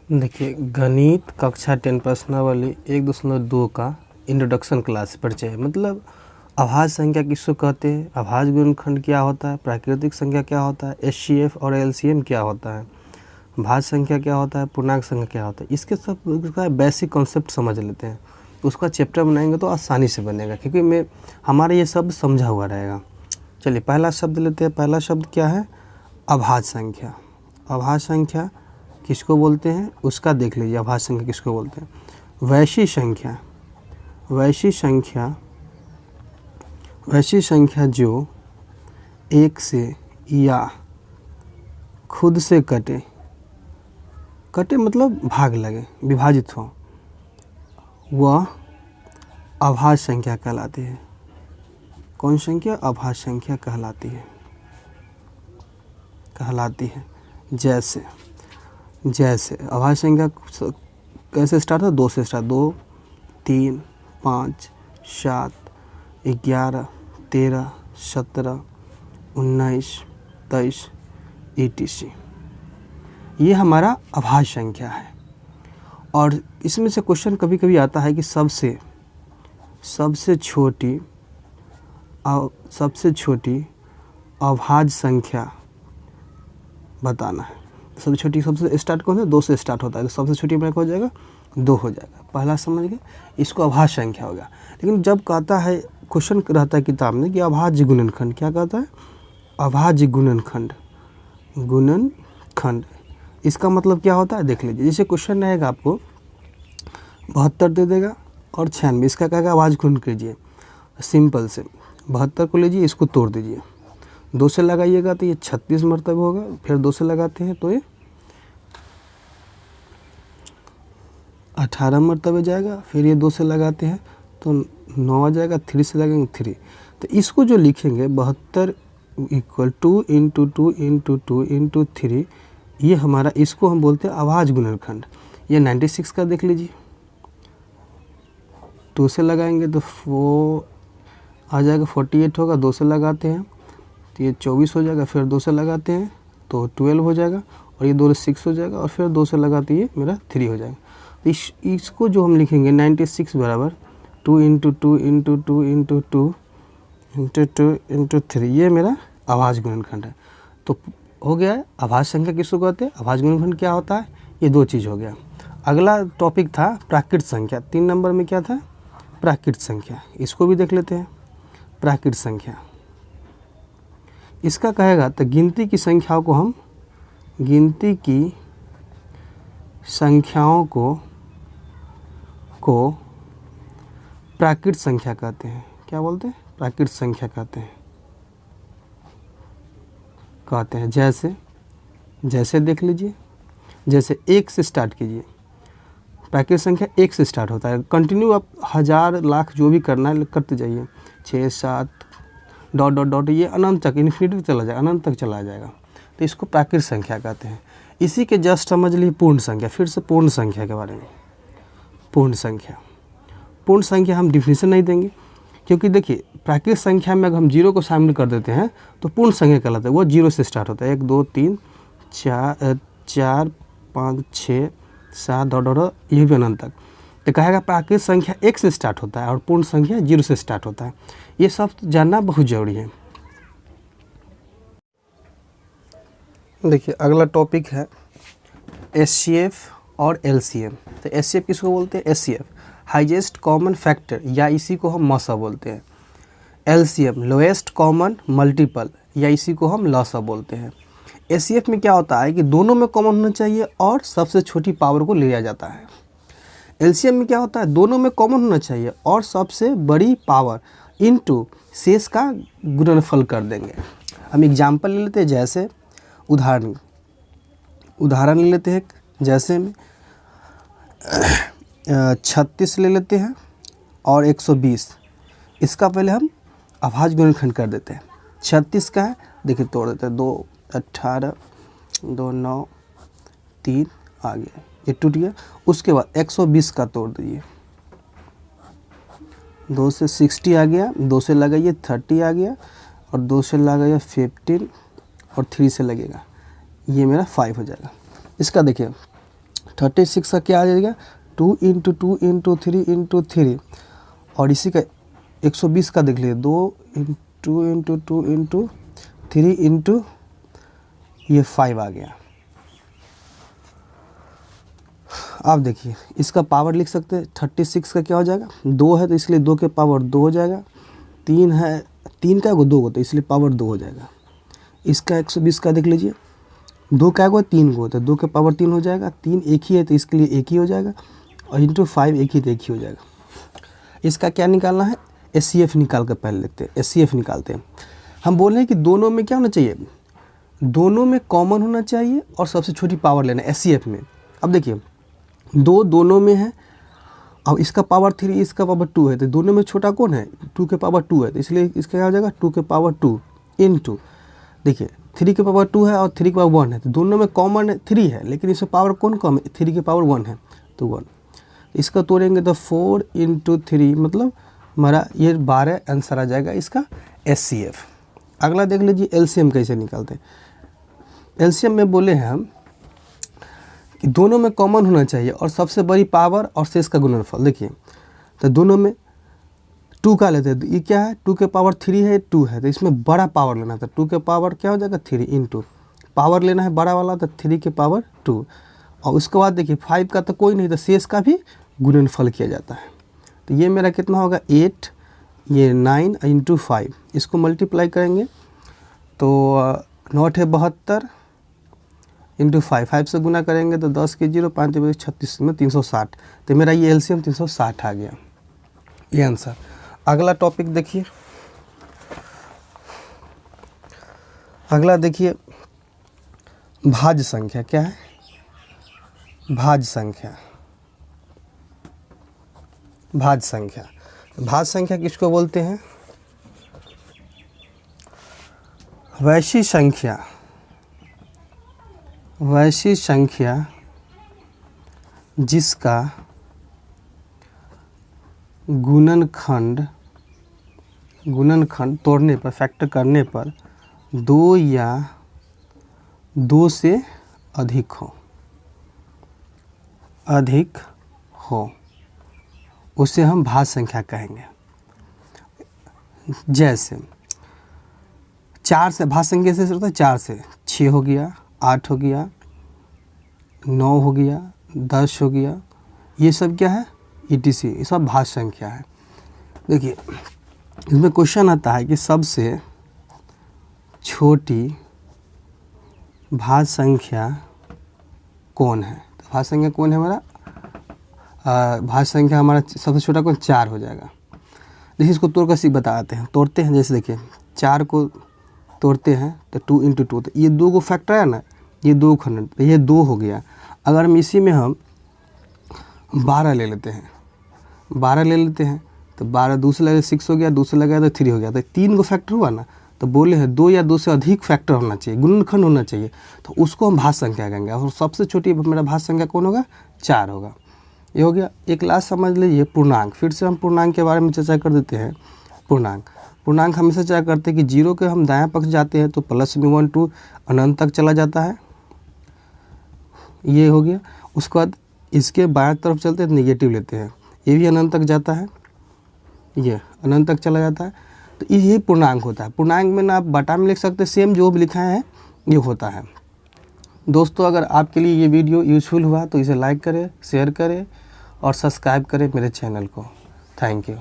देखिए, गणित कक्षा 10 प्रश्नावली 1.2 का इंट्रोडक्शन क्लास परिचय है। मतलब अभाज्य संख्या किसको कहते हैं, अभाज्य गुणनखंड क्या होता है, प्राकृतिक संख्या क्या होता है, एचसीएफ और एलसीएम क्या होता है, भाज्य संख्या क्या होता है, पूर्णांक संख्या क्या होता है, इसके सब इसका बेसिक कॉन्सेप्ट समझ लेते हैं। उसका चैप्टर बनाएंगे तो आसानी से बनेगा, क्योंकि हमारे ये शब्द समझा हुआ रहेगा। चलिए पहला शब्द लेते हैं। पहला शब्द क्या है, अभाज्य संख्या। अभाज्य संख्या किसको बोलते हैं उसका देख लीजिए। अभाज्य संख्या किसको बोलते हैं। वैश्विक संख्या, वैश्विक संख्या, वैश्विक संख्या जो एक से या खुद से कटे, कटे मतलब भाग लगे, विभाजित हो, वह अभाज्य संख्या कहलाती है। कौन संख्या, अभाज्य संख्या कहलाती है, कहलाती है। जैसे जैसे अभाज्य संख्या कैसे स्टार्ट है, 2 से स्टार्ट, 2, 3, 5, 7, 11, 13, 17, 19, 23 etc। ये हमारा अभाज्य संख्या है। और इसमें से क्वेश्चन कभी कभी आता है कि सबसे छोटी अभाज्य संख्या बताना है। सबसे छोटी, सबसे स्टार्ट कौन है, 2 से स्टार्ट होता है, तो सबसे छोटी में हो जाएगा 2 हो जाएगा। पहला समझ गए, इसको अभाज्य संख्या हो गया। लेकिन जब कहता है, क्वेश्चन रहता है किताब में कि अभाज्य गुणनखंड, क्या कहता है, अभाज्य गुणनखंड, गुणनखंड इसका मतलब क्या होता है देख लीजिए। जैसे क्वेश्चन रहेगा आपको 72 दे देगा और 96, इसका कहेगा अभाज्य गुणन कीजिए। सिंपल से 72 को लीजिए, इसको तोड़ दीजिए, 2 से लगाइएगा तो ये 36 मरतबे होगा, फिर 2 से लगाते हैं तो ये 18 मरतबे जाएगा, फिर ये 2 से लगाते हैं तो 9 आ जाएगा, 3 से लगेंगे 3। तो इसको जो लिखेंगे 72 = 2 × 2 × 2 × 3, ये हमारा, इसको हम बोलते हैं अभाज्य गुणनखंड। ये 96 का देख लीजिए, 2 से लगाएंगे तो 4 आ जाएगा, 48 होगा, 2 से लगाते हैं तो ये 24 हो जाएगा, फिर 2 से लगाते हैं तो 12 हो जाएगा, और ये 2 से 6 हो जाएगा, और फिर 2 से लगाते ही मेरा 3 हो जाएगा। तो इसको जो हम लिखेंगे 96 बराबर 2 × 2 × 2 × 2 × 2 × 3, ये मेरा अभाज्य गुणनखंड है। तो हो गया है। अभाज्य संख्या किसको कहते हैं, अभाज्य गुणनखंड क्या होता है, ये 2 चीज़ हो गया। अगला टॉपिक था प्राकृत संख्या। 3 नंबर में क्या था, प्राकृत संख्या। इसको भी देख लेते हैं। प्राकृत संख्या इसका कहेगा तो गिनती की संख्याओं को हम, गिनती की संख्याओं को प्राकृत संख्या कहते हैं। क्या बोलते हैं, प्राकृत संख्या कहते हैं। जैसे देख लीजिए, जैसे 1 से स्टार्ट कीजिए। प्राकृत संख्या 1 से स्टार्ट होता है। कंटिन्यू आप 1000 लाख जो भी करना है करते जाइए, 6, 7 ... ये अनंत तक, इन्फिनिटी चला जाएगा, अनंत तक चला जाएगा। तो इसको प्राकृत संख्या कहते हैं। इसी के जस्ट समझ लीजिए पूर्ण संख्या। फिर से पूर्ण संख्या के बारे में। पूर्ण संख्या हम डिफिनीशन नहीं देंगे, क्योंकि देखिए प्राकृत संख्या में अगर हम 0 को शामिल कर देते हैं तो पूर्ण संख्या कहलाता है। वो 0 से स्टार्ट होता है, 1, 2, 3, 4, 5, 6, 7 ... ये भी अनंत तक। तो कहेगा प्राकृत संख्या 1 से स्टार्ट होता है और पूर्ण संख्या 0 से स्टार्ट होता है। ये सब जानना बहुत ज़रूरी है। देखिए अगला टॉपिक है एचसीएफ और एलसीएम। तो एचसीएफ किसको बोलते हैं, एचसीएफ हाईएस्ट कॉमन फैक्टर, या इसी को हम मसा बोलते हैं। एलसीएम लोएस्ट कॉमन मल्टीपल, या इसी को हम लसा बोलते हैं। एचसीएफ में क्या होता है कि दोनों में कॉमन होना चाहिए और सबसे छोटी पावर को लिया जाता है। एलसीएम में क्या होता है, दोनों में कॉमन होना चाहिए और सबसे बड़ी पावर इनटू शेष का गुणनफल कर देंगे। हम एग्जाम्पल ले लेते हैं, जैसे उदाहरण ले लेते हैं। जैसे में 36 ले लेते हैं और 120, इसका पहले हम अभाज्य गुणनखंड कर देते हैं। 36 का है, देखिए तोड़ देते हैं, 2, 18, 2, 9, 3 आ गया, ये टूट गया। उसके बाद 120 का तोड़ दीजिए, 2 से 60 आ गया, 2 से लगाइए 30 आ गया, और 2 से लगाइए 15, और 3 से लगेगा, ये मेरा 5 हो जाएगा। इसका देखिए 36 का क्या आ जाएगा 2 इंटू 2 इंटू 3 इंटू 3 और इसी का 120 का देख लीजिए 2 इंटू इंटू 2 इंटू 3 इंटू ये 5 आ गया। आप देखिए इसका पावर लिख सकते हैं 36 का क्या हो जाएगा 2 है तो इसलिए 2 के पावर 2 हो जाएगा, 3 है 3 का 2 को तो इसलिए पावर 2 हो जाएगा। इसका 120 का देख लीजिए 2 का 3 को तो 2 के पावर 3 हो जाएगा, 3 एक ही है तो इसके लिए एक ही हो जाएगा और इंटू 5 एक ही तो एक ही हो जाएगा। इसका क्या निकालना है SCF निकाल कर पहले लिखते हैं, SCF निकालते हैं। हम बोल रहे हैं कि दोनों में क्या होना चाहिए, दोनों में कॉमन होना चाहिए और सबसे छोटी पावर लेना है SCF में। अब देखिए दोनों में है, अब इसका पावर 3 इसका पावर 2 है तो दोनों में छोटा कौन है 2 के पावर 2 है तो इसलिए इसका क्या हो जाएगा 2 के पावर 2 इंटू देखिए 3 के पावर 2 है और 3 के पावर 1 है तो दोनों में कॉमन 3 है लेकिन इसमें पावर कौन कम है 3 के पावर 1 है तो 1। इसका तोड़ेंगे तो 4 इंटू 3 मतलब हमारा ये 12 आंसर आ जाएगा इसका SCF। अगला देख लीजिए LCM कैसे निकालते हैं। LCM में बोले हैं हम कि दोनों में कॉमन होना चाहिए और सबसे बड़ी पावर और शेष का गुणनफल। देखिए तो दोनों में 2 का लेते हैं तो ये क्या है 2 के पावर 3 है 2 है तो इसमें बड़ा पावर लेना था 2 के पावर क्या हो जाएगा 3 इंटू पावर लेना है बड़ा वाला तो 3 के पावर 2 और उसके बाद देखिए 5 का तो कोई नहीं तो शेष का भी गुणनफल किया जाता है। तो ये मेरा कितना होगा 8 ये 9 इंटू 5 इसको मल्टीप्लाई करेंगे तो 9 है 72 इंटू 5 से गुना करेंगे तो 10 के 0 5 36 में 360 तो मेरा ये LCM 360 आ गया ये आंसर। अगला टॉपिक देखिए, अगला देखिए भाज्य संख्या क्या है भाज्य संख्या। भाज्य संख्या भाज्य संख्या किसको बोलते हैं वैश्विक संख्या। वैश्विक संख्या जिसका गुणनखंड तोड़ने पर फैक्टर करने पर 2 या 2 से अधिक हो उसे हम भाज्य संख्या कहेंगे। जैसे 4 से भाज्य संख्या से होता है 4 से 6 हो गया 8 हो गया 9 हो गया 10 हो गया ये सब क्या है ETC ये सब भाज्य संख्या है। देखिए इसमें क्वेश्चन आता है कि सबसे छोटी भाज्य संख्या कौन है। तो भाज्य संख्या कौन है हमारा भाज्य संख्या हमारा सबसे छोटा कौन 4 हो जाएगा। देखिए इसको तोड़ कर बताते हैं तोड़ते हैं। जैसे देखिए 4 को तोड़ते हैं तो 2 इंटू 2 तो ये 2 को फैक्टर है ना ये 2 खंड तो ये 2 हो गया। अगर हम इसी में हम 12 ले लेते हैं तो 12 2 से लगे 6 हो गया 2 से लगा तो 3 हो गया तो 3 को फैक्टर हुआ ना तो बोले हैं 2 या 2 से अधिक फैक्टर होना चाहिए गुणनखंड होना चाहिए तो उसको हम भाज्य संख्या कहेंगे और सबसे छोटी मेरा भाज्य संख्या कौन होगा 4 होगा। ये हो गया। एक लास्ट समझ लीजिए पूर्णांक। फिर से हम पूर्णांक के बारे में चर्चा कर देते हैं। पूर्णांक हमेशा चर्चा करते हैं कि 0 के हम दायां पक्ष जाते हैं तो प्लस में 1 2 अनंत तक चला जाता है ये हो गया। उसके बाद इसके बाएं तरफ चलते हैं तो नेगेटिव लेते हैं ये भी अनंत तक जाता है ये अनंत तक चला जाता है तो यही पूर्णांक होता है। पूर्णांक में ना आप बटा में लिख सकते हैं सेम जो भी लिखा है ये होता है। दोस्तों अगर आपके लिए ये वीडियो यूज़फुल हुआ तो इसे लाइक करें शेयर करें और सब्सक्राइब करें मेरे चैनल को। Thank you.